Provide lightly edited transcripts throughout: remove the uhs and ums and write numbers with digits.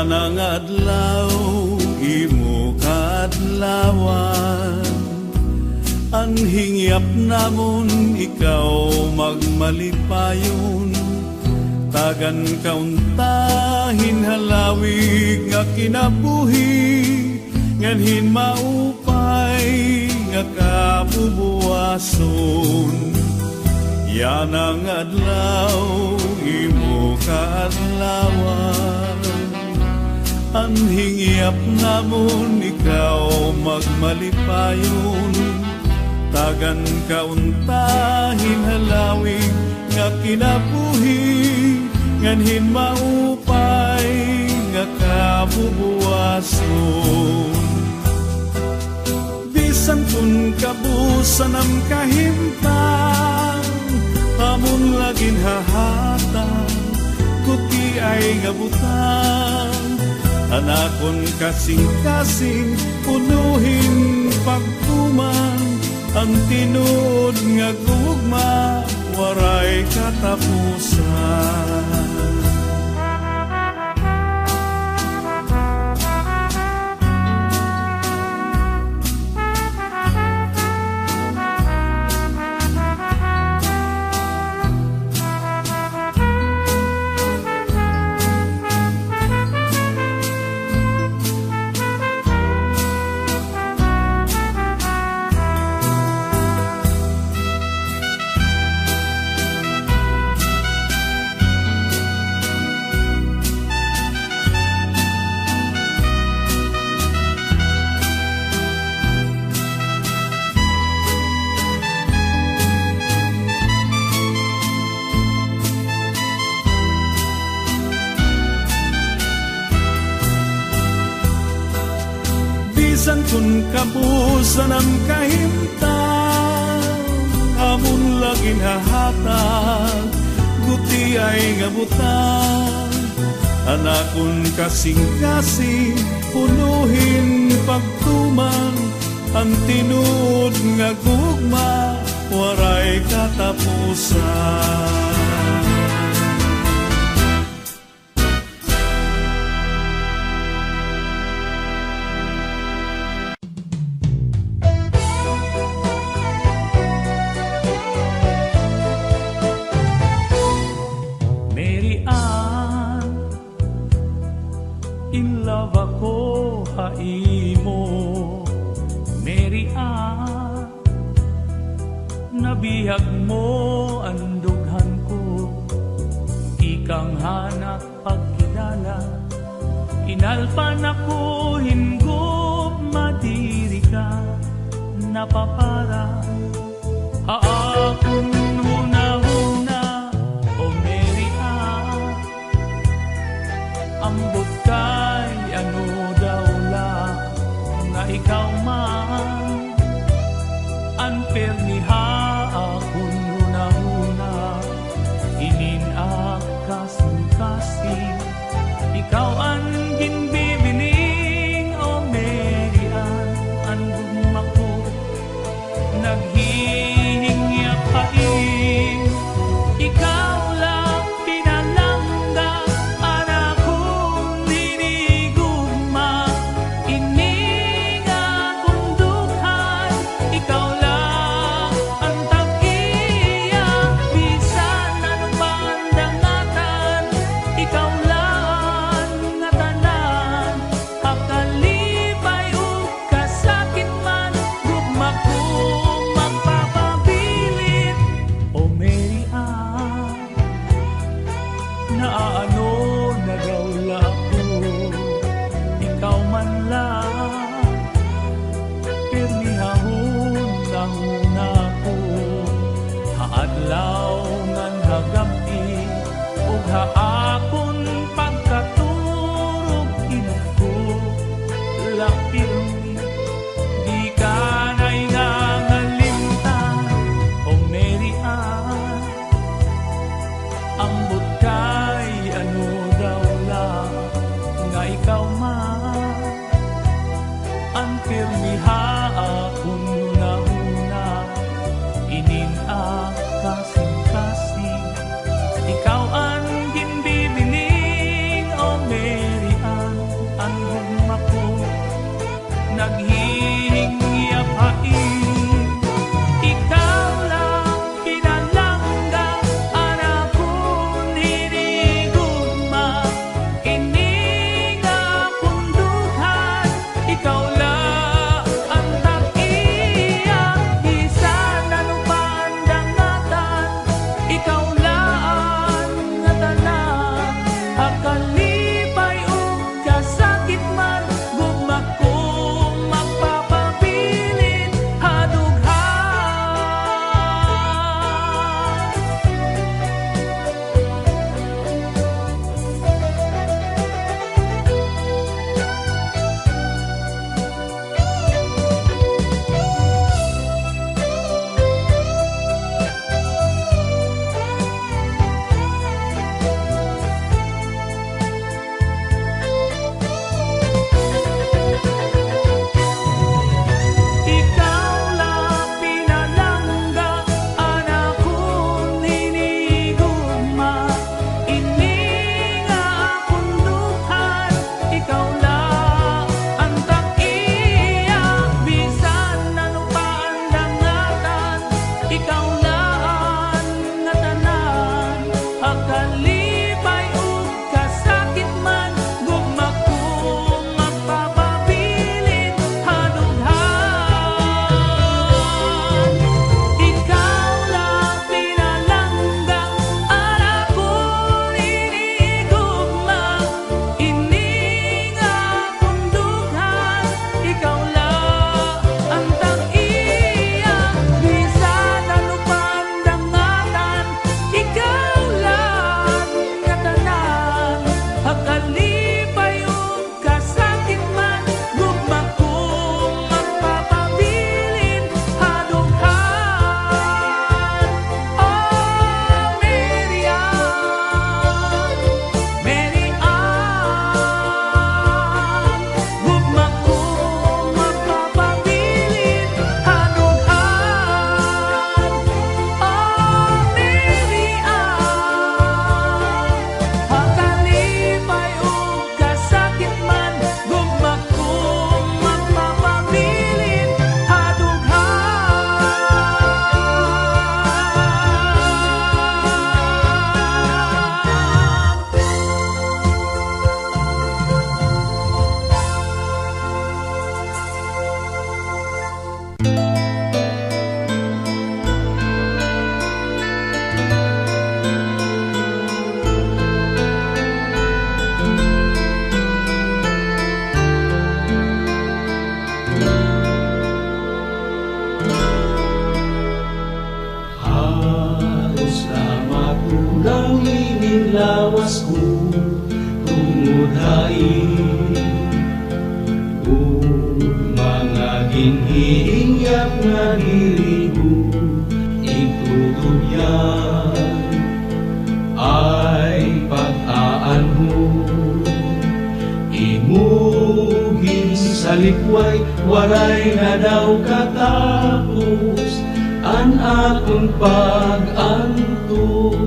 Yan ang adlaw imo kaadlawan, anhingyap namon ikaw magmalipayon. Tagan kauntahin halawig nga kinabuhi, nganhin maupay nga kabubuwason. Yan ang adlaw imo kaadlawan, anhingyap namon ikaw magmalipayon. Tagan kauntahin halawig nga kinabuhi, nganhin maupay nga kabubuwason. Bisan kun kabusan ang kahimtang, amon lagin hahatang, kuti ay gabutan. Anakon kasing-kasing, punuhin pagtuman, ang tinud nga gugma, waray katapusan. Bisan kun kabusan ang kahimtang, amon lagin hahatag, guti ay gabutan. Anakon kasing-kasing, punuhin pagtuman, ang tinud nga gugma, waray katapusan. In love ako haimo, Mary Ann. Nabihag mo ang dughan ko, ikang hanap pagkilala. Inalpan ako hinggop, madiri ka napapara. Haakon huna-huna, o Mary Ann. Ambot kay ano daw la, nga ikaw man. Unfair ni haakon huna-huna, ininak kasing-kasing. Ikaw ang ginbibining, o Mary Ann. Ang gugma ko naghihingyak pain. Ikaw lang pinalangga, anak kong dinigugma. Ining akong dukhan, ikaw lang ang tag-iya. Bisan anong bandangatan, ikaw lang nga tanan. Hakalipay o kasakit man, gugma ko magpapabilit. O Mary Ann, naaano nagawla ko, ikaw man lang. Pirmihahon-huna ko, haadlaw ngan hagabi, ug haakon pagkaturog inuko. Lapirmi, di ka na'y nangalimtan, o Mary Ann. Ambot kay ano daw lang, nga ikaw man. Ang pirmiha akong huna-huna, ininak kasing-kasing. Ikaw ang ginbibining, o Mary Ann. hingyak nga dirigo itutubyan ay pag-aan mo. Imugin sa likway, waray na daw katapos an akong pag-anto.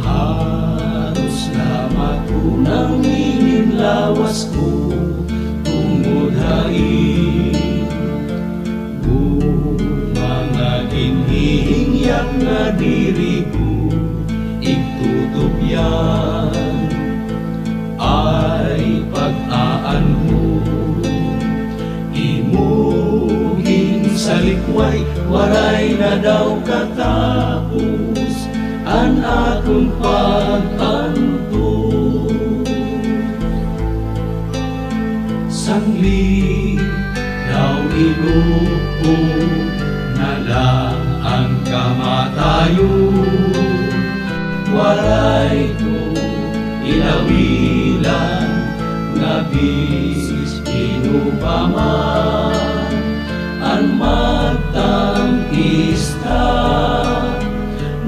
Halos na matunang lawas ko tungod hain. Mga ginhihingyak nga dirigo igtutubyan ay pag-aan mo. Imugin sa likway, waray na daw katapos an akong pag-anto. Sangli daw ilupo na lang ang kamatayon. Waray ko ilawilan nga bisis inupaman ang magtangista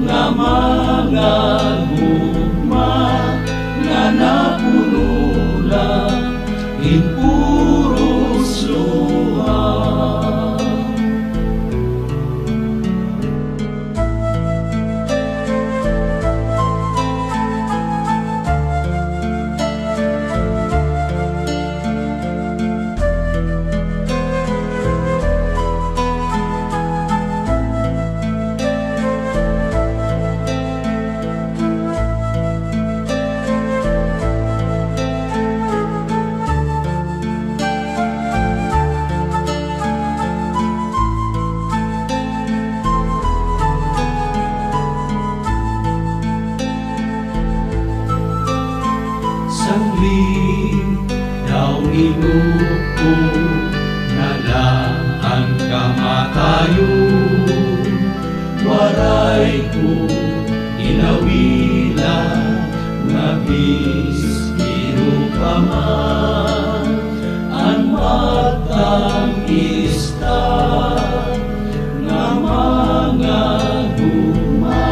nga mga gugma nga napulula in puros luha. Sangling daw inupo na lang ang kamatayon. Waray ko inawilan nga bis inupaman ang magtangista nga mga gugma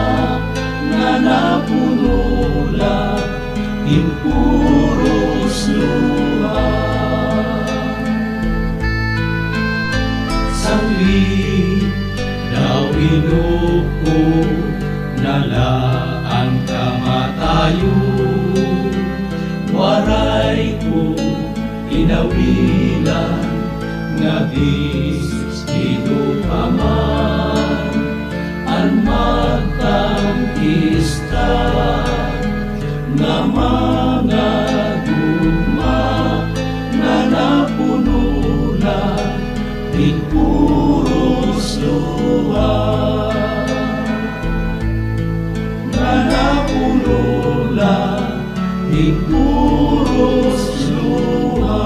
nga napunulan in puros luha. Sangli daw inupo na lang kamatayon. Waray ko inawilan nga bis inupaman ang magtangista nga mga gugma nga napunulan in puros luha. Nga napunulan in puros luha.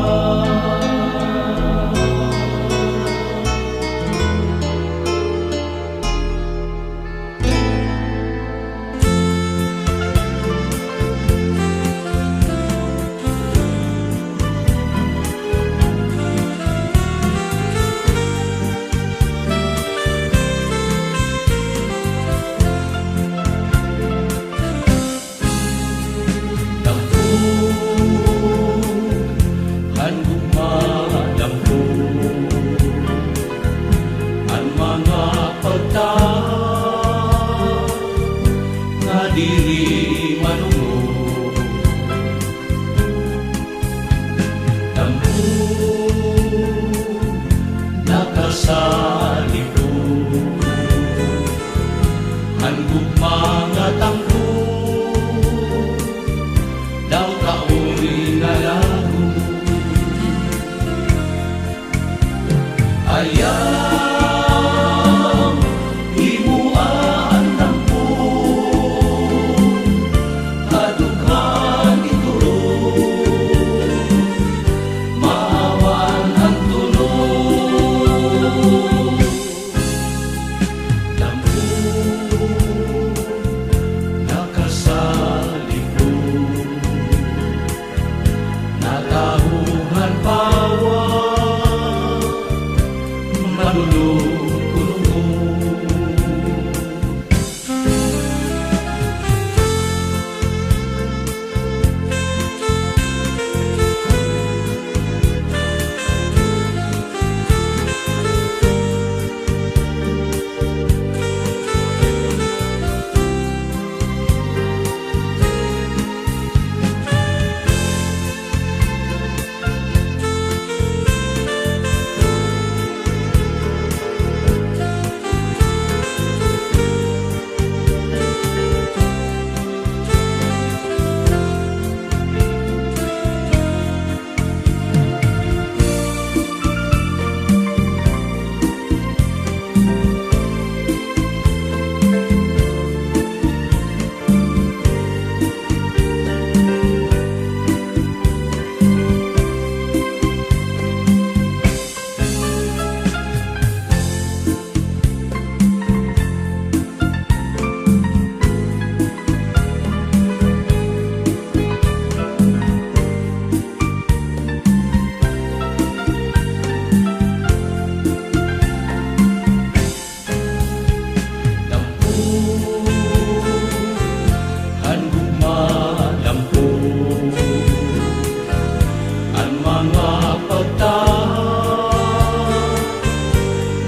mapagtahan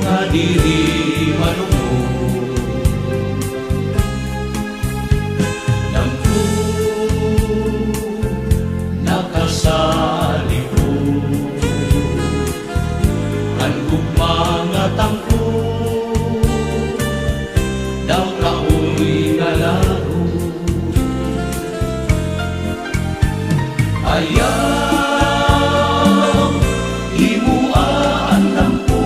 nga diri malungod. Nangku nakasalipod ang mga tangko daw kaoy nalaro. Ayaw himuan lampo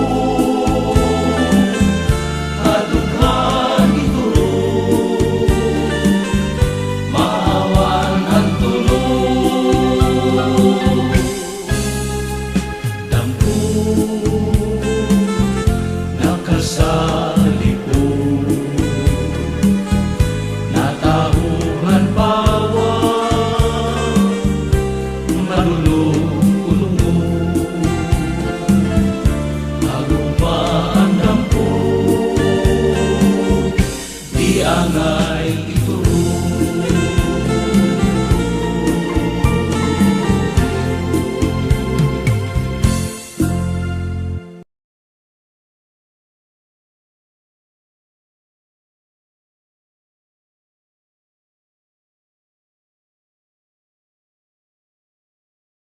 kadughan ituro maawan ang tulog. Lampo nakasalipod natahuhan bawang malulong-ulong agumaan lampo di angat